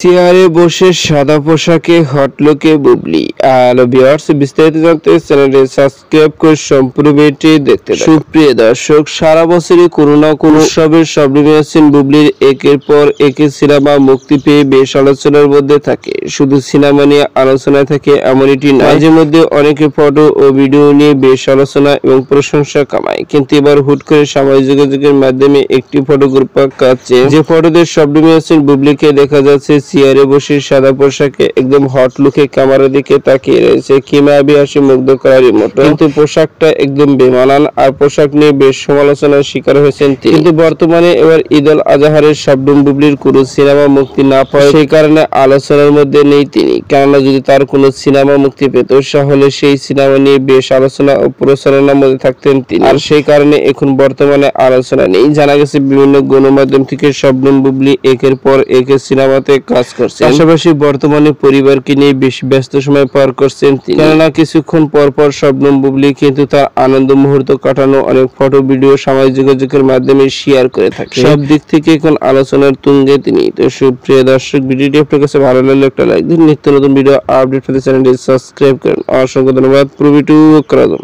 চেয়ারে বসে সাদা পোশাকে হট লুকে বুবলি। আর ভিউয়ার্স, বিস্তারিত জানতে চ্যানেলটি সাবস্ক্রাইব করে সম্পূর্ণ ভিডিওটি দেখতে থাকুন। সুপ্রিয় দর্শক, সারা বছরই কোনো না কোনো উৎসবের শব্দ নিয়েছেন বুবলির একের পর এক সিনেমা মুক্তি পেয়ে বেশ আলোচনার মধ্যে থাকে। শুধু সিনেমা নিয়ে আলোচনায় থাকে এমন এটি নয়, মাঝে মধ্যে অনেকে ফটো ও ভিডিও নিয়ে বেশ আলোচনা এবং প্রশংসা কামায়। কিন্তু এবার হুট করে সামাজিক যোগাযোগের মাধ্যমে একটি ফটো গ্রুপ কাছে যে ফটোতে শব্দ নিয়েছেন বুবলিকে দেখা যাচ্ছে চেয়ারে বসে সাদা পোশাকে একদম হট লুকে ক্যামেরা দিকে তাকিয়ে রয়েছে। কিমাবি হাসি মুগ্ধ করার মতো, কিন্তু পোশাকটা একদম বেমানান আর পোশাক নিয়ে বেশ সমালোচনার শিকার হয়েছেন তিনি। কিন্তু বর্তমানে এবার ঈদ উল আজহার শবনম বুবলির কোনো সিনেমা মুক্তি না পায়, সেই কারণে আলোচনার মধ্যে নেই তিনি। কেননা যদি তার কোনো সিনেমা মুক্তি পেত তাহলে সেই সিনেমা নিয়ে বেশ আলোচনা ও প্রচারণার মধ্যে থাকতেন তিনি। আর সেই কারণে এখন বর্তমানে আলোচনা নেই। জানা গেছে বিভিন্ন গণমাধ্যম থেকে শবনম বুবলি একের পর এক সিনেমাতে কাজ করছেন, পাশাপাশি বর্তমানে পরিবারকে নিয়ে বেশ ব্যস্ত সময় পার করছেন তিনি। কেননা কিছুক্ষণ পর পর শবনম বুবলি কিন্তু তার আনন্দ মুহূর্ত কাটানো অনেক ফটো ভিডিও সামাজিক যোগাযোগের মাধ্যমে শেয়ার করে থাকে। সব দিক থেকে এখন আলোচনার তুঙ্গে তিনি। তো সুপ্রিয় দর্শক, ভিডিওটি আপনার কাছে ভালো লাগলে একটা লাইক দিন। নিত্য নতুন ভিডিও আপডেট পেতে চ্যানেলটি সাবস্ক্রাইব করেন। অসংখ্য ধন্যবাদ। পুরো ভিডিও করার জন্য।